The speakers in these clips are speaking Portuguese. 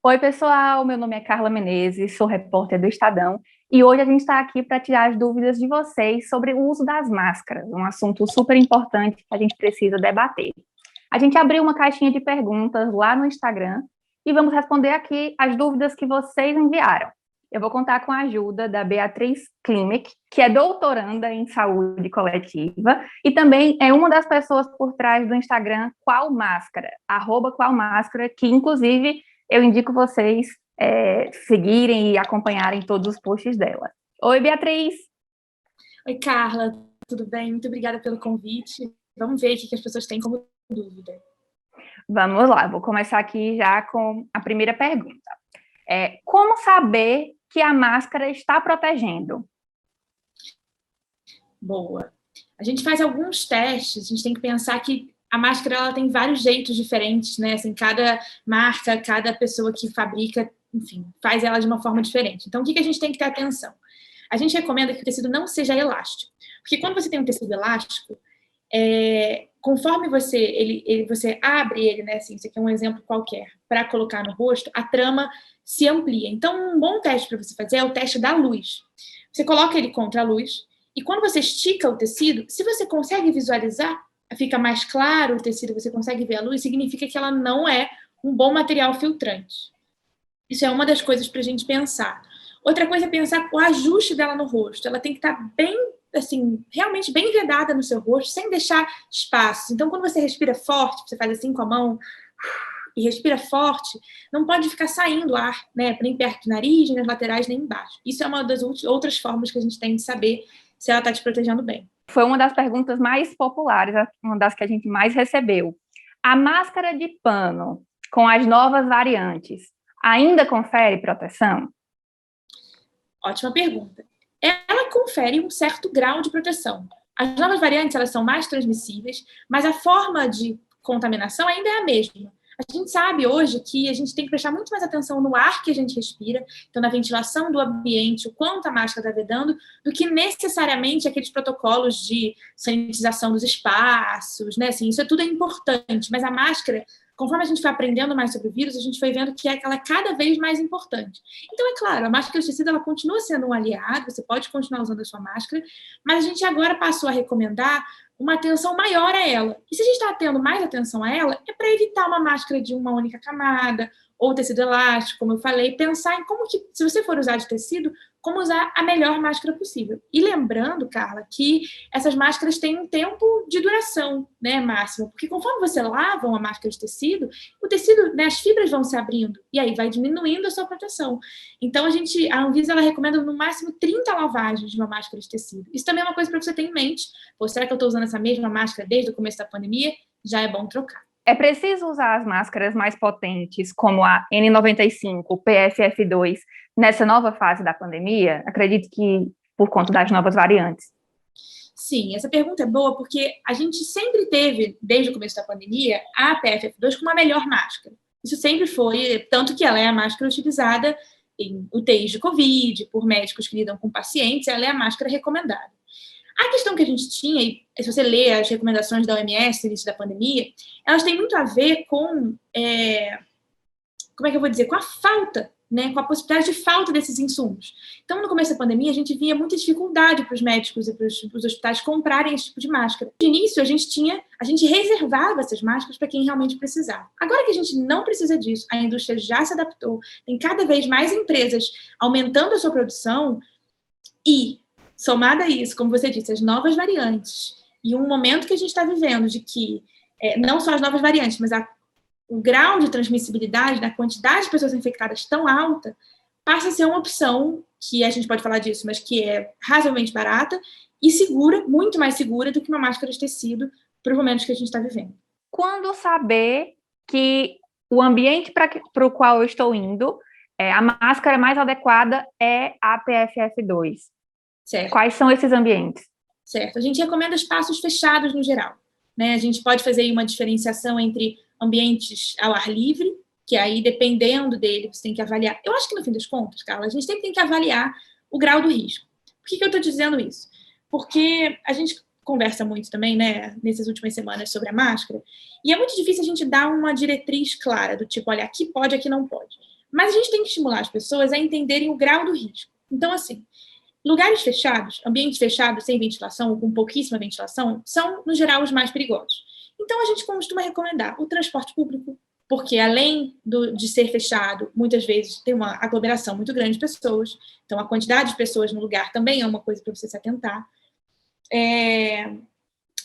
Oi, pessoal. Meu nome é Carla Menezes, sou repórter do Estadão e hoje a gente está aqui para tirar as dúvidas de vocês sobre o uso das máscaras, um assunto super importante que a gente precisa debater. A gente abriu uma caixinha de perguntas lá no Instagram e vamos responder aqui as dúvidas que vocês enviaram. Eu vou contar com a ajuda da Beatriz Klimek, que é doutoranda em saúde coletiva e também é uma das pessoas por trás do Instagram Qual Máscara, @qualmáscara, que inclusive eu indico vocês seguirem e acompanharem todos os posts dela. Oi, Beatriz! Oi, Carla, tudo bem? Muito obrigada pelo convite. Vamos ver o que as pessoas têm como dúvida. Vamos lá, vou começar aqui já com a primeira pergunta. Como saber que a máscara está protegendo? Boa. A gente faz alguns testes, a gente tem que pensar que a máscara ela tem vários jeitos diferentes, né? Assim, cada marca, cada pessoa que fabrica, enfim, faz ela de uma forma diferente. Então, o que a gente tem que ter atenção? A gente recomenda que o tecido não seja elástico, porque quando você tem um tecido elástico, conforme você abre ele, né? Assim, isso aqui é um exemplo qualquer, para colocar no rosto, a trama se amplia. Então, um bom teste para você fazer é o teste da luz. Você coloca ele contra a luz e quando você estica o tecido, se você consegue visualizar, fica mais claro o tecido, você consegue ver a luz, significa que ela não é um bom material filtrante. Isso é uma das coisas para a gente pensar. Outra coisa é pensar o ajuste dela no rosto. Ela tem que estar bem, assim, realmente bem vedada no seu rosto, sem deixar espaços. Então, quando você respira forte, você faz assim com a mão e respira forte, não pode ficar saindo ar, né? Nem perto do nariz, nem nas laterais, nem embaixo. Isso é uma das outras formas que a gente tem de saber se ela está te protegendo bem. Foi uma das perguntas mais populares, uma das que a gente mais recebeu. A máscara de pano, com as novas variantes, ainda confere proteção? Ótima pergunta. Ela confere um certo grau de proteção. As novas variantes, elas são mais transmissíveis, mas a forma de contaminação ainda é a mesma. A gente sabe hoje que a gente tem que prestar muito mais atenção no ar que a gente respira, então na ventilação do ambiente, o quanto a máscara está vedando, do que necessariamente aqueles protocolos de sanitização dos espaços, né? Assim, isso tudo é importante, mas a máscara, conforme a gente foi aprendendo mais sobre o vírus, a gente foi vendo que ela é cada vez mais importante. Então, é claro, a máscara de tecido ela continua sendo um aliado, você pode continuar usando a sua máscara, mas a gente agora passou a recomendar uma atenção maior a ela. E se a gente está tendo mais atenção a ela, é para evitar uma máscara de uma única camada, ou tecido elástico, como eu falei, pensar em como que, se você for usar de tecido, como usar a melhor máscara possível. E lembrando, Carla, que essas máscaras têm um tempo de duração, né, máximo, porque conforme você lava uma máscara de tecido, o tecido, né, as fibras vão se abrindo, e aí vai diminuindo a sua proteção. Então, a Anvisa, ela recomenda no máximo 30 lavagens de uma máscara de tecido. Isso também é uma coisa para você ter em mente. Pô, será que eu estou usando essa mesma máscara desde o começo da pandemia? Já é bom trocar. É preciso usar as máscaras mais potentes, como a N95, PFF2, nessa nova fase da pandemia? Acredito que por conta das novas variantes. Sim, essa pergunta é boa porque a gente sempre teve, desde o começo da pandemia, a PFF2 como a melhor máscara. Isso sempre foi, tanto que ela é a máscara utilizada em UTIs de Covid, por médicos que lidam com pacientes, ela é a máscara recomendada. A questão que a gente tinha, e se você lê as recomendações da OMS no início da pandemia, elas têm muito a ver com, como é que eu vou dizer, com a falta, né, com a possibilidade de falta desses insumos. Então, no começo da pandemia, a gente via muita dificuldade para os médicos e para os hospitais comprarem esse tipo de máscara. De início, a gente reservava essas máscaras para quem realmente precisava. Agora que a gente não precisa disso, a indústria já se adaptou, tem cada vez mais empresas aumentando a sua produção e, somada a isso, como você disse, as novas variantes e um momento que a gente está vivendo de que não só as novas variantes, mas o grau de transmissibilidade, da quantidade de pessoas infectadas tão alta, passa a ser uma opção que a gente pode falar disso, mas que é razoavelmente barata e segura, muito mais segura do que uma máscara de tecido para os momentos que a gente está vivendo. Quando saber que o ambiente para o qual eu estou indo, a máscara mais adequada é a PFF2? Certo. Quais são esses ambientes? Certo. A gente recomenda espaços fechados no geral, né? A gente pode fazer aí uma diferenciação entre ambientes ao ar livre, que aí, dependendo dele, você tem que avaliar. Eu acho que, no fim das contas, Carla, a gente sempre tem que avaliar o grau do risco. Por que eu estou dizendo isso? Porque a gente conversa muito também, né, nessas últimas semanas sobre a máscara, e é muito difícil a gente dar uma diretriz clara, do tipo, olha, aqui pode, aqui não pode. Mas a gente tem que estimular as pessoas a entenderem o grau do risco. Então, assim, lugares fechados, ambientes fechados sem ventilação ou com pouquíssima ventilação, são, no geral, os mais perigosos. Então, a gente costuma recomendar o transporte público, porque além de ser fechado, muitas vezes tem uma aglomeração muito grande de pessoas, então a quantidade de pessoas no lugar também é uma coisa para você se atentar.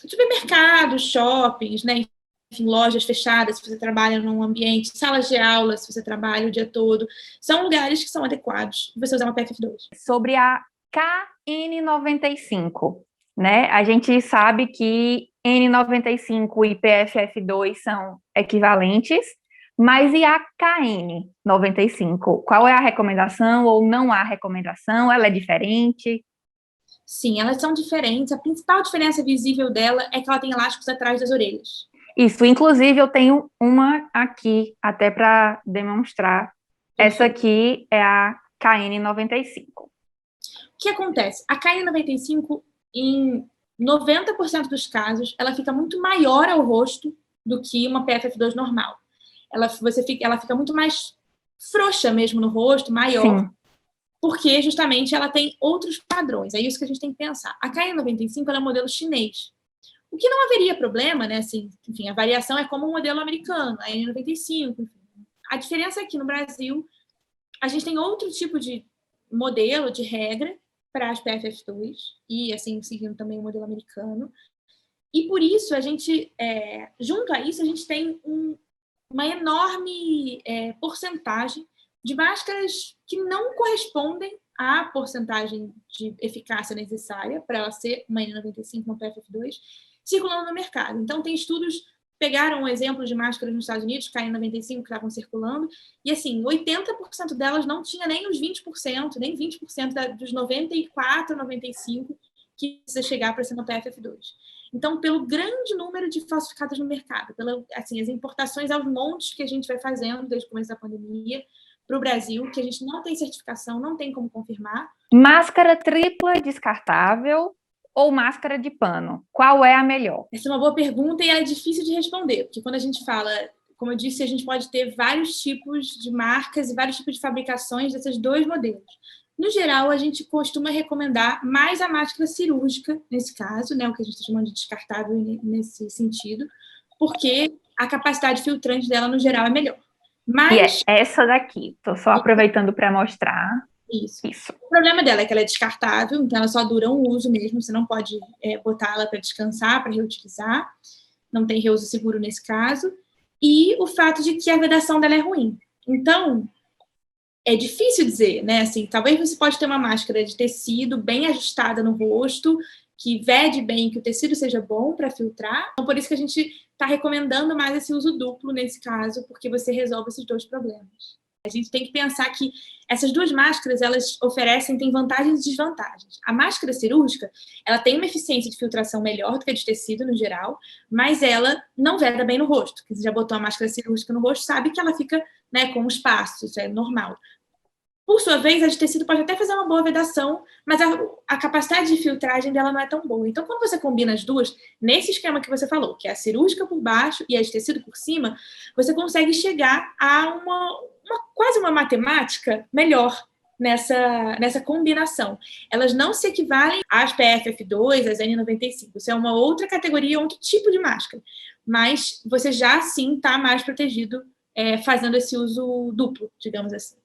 Supermercados, shoppings, né? Enfim, lojas fechadas, se você trabalha num ambiente, salas de aula, se você trabalha o dia todo, são lugares que são adequados para você usar uma PFF2. Sobre a KN95, né? A gente sabe que N95 e PFF2 são equivalentes, mas e a KN95? Qual é a recomendação ou não há recomendação? Ela é diferente? Sim, elas são diferentes. A principal diferença visível dela é que ela tem elásticos atrás das orelhas. Isso, inclusive eu tenho uma aqui, até para demonstrar. Essa aqui é a KN95. O que acontece? A KN95, em 90% dos casos, ela fica muito maior ao rosto do que uma PFF2 normal. Ela fica muito mais frouxa mesmo no rosto, maior, sim, porque justamente ela tem outros padrões. É isso que a gente tem que pensar. A KN95 ela é um modelo chinês. O que não haveria problema, né? Assim, enfim, a variação é como o modelo americano, a N95. Enfim. A diferença é que no Brasil a gente tem outro tipo de modelo, de regra para as PFF2 e, assim, seguindo também o modelo americano. E por isso a gente, junto a isso, a gente tem uma enorme porcentagem de máscaras que não correspondem à porcentagem de eficácia necessária para ela ser uma N95, uma PFF2, circulando no mercado. Então, tem estudos, pegaram um exemplo de máscaras nos Estados Unidos, KN95, que estavam circulando, e, assim, 80% delas não tinha nem os 20%, nem 20% dos 94%, 95% que precisa chegar para ser uma PFF2. Então, pelo grande número de falsificados no mercado, assim, as importações aos montes que a gente vai fazendo desde o começo da pandemia para o Brasil, que a gente não tem certificação, não tem como confirmar. Máscara tripla descartável ou máscara de pano? Qual é a melhor? Essa é uma boa pergunta e ela é difícil de responder, porque quando a gente fala, como eu disse, a gente pode ter vários tipos de marcas e vários tipos de fabricações desses dois modelos. No geral, a gente costuma recomendar mais a máscara cirúrgica, nesse caso, né, o que a gente está chamando de descartável nesse sentido, porque a capacidade filtrante dela, no geral, é melhor. Mas... E é essa daqui, estou só aproveitando para mostrar. Isso. O problema dela é que ela é descartável, então ela só dura um uso mesmo, você não pode botar ela para descansar, para reutilizar, não tem reuso seguro nesse caso, e o fato de que a vedação dela é ruim. Então, é difícil dizer, né? Assim, talvez você pode ter uma máscara de tecido bem ajustada no rosto, que vede bem, que o tecido seja bom para filtrar. Então, por isso que a gente está recomendando mais esse uso duplo nesse caso, porque você resolve esses dois problemas. A gente tem que pensar que essas duas máscaras, elas têm vantagens e desvantagens. A máscara cirúrgica, ela tem uma eficiência de filtração melhor do que a de tecido, no geral, mas ela não veda bem no rosto. Quem já botou a máscara cirúrgica no rosto sabe que ela fica, né, com espaço, isso é normal. Por sua vez, a de tecido pode até fazer uma boa vedação, mas a capacidade de filtragem dela não é tão boa. Então, quando você combina as duas, nesse esquema que você falou, que é a cirúrgica por baixo e a de tecido por cima, você consegue chegar a quase uma matemática melhor nessa combinação. Elas não se equivalem às PFF2, às N95. Isso é uma outra categoria, outro tipo de máscara. Mas você já, sim, está mais protegido fazendo esse uso duplo, digamos assim.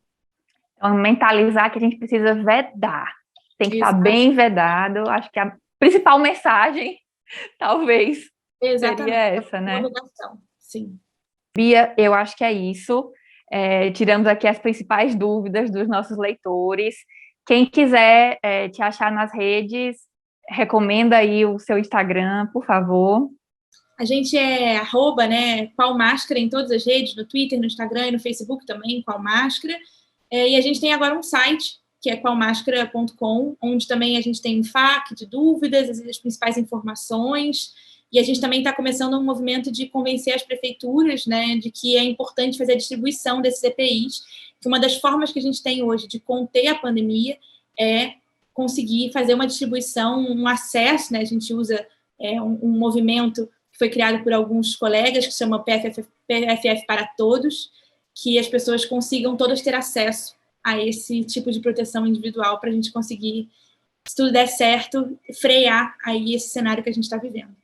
Então, mentalizar que a gente precisa vedar. Tem que estar bem vedado. Acho que a principal mensagem, talvez, seria essa, né? Sim. Bia, eu acho que é isso. Tiramos aqui as principais dúvidas dos nossos leitores. Quem quiser te achar nas redes, recomenda aí o seu Instagram, por favor. A gente é @ né, Qual Máscara em todas as redes, no Twitter, no Instagram e no Facebook também, Qual Máscara. E a gente tem agora um site, que é qualmascara.com, onde também a gente tem um FAQ de dúvidas, as principais informações, e a gente também está começando um movimento de convencer as prefeituras, né, de que é importante fazer a distribuição desses EPIs, que uma das formas que a gente tem hoje de conter a pandemia é conseguir fazer uma distribuição, um acesso, né, a gente usa um movimento que foi criado por alguns colegas, que se chama PFF para Todos, que as pessoas consigam todas ter acesso a esse tipo de proteção individual para a gente conseguir, se tudo der certo, frear aí esse cenário que a gente está vivendo.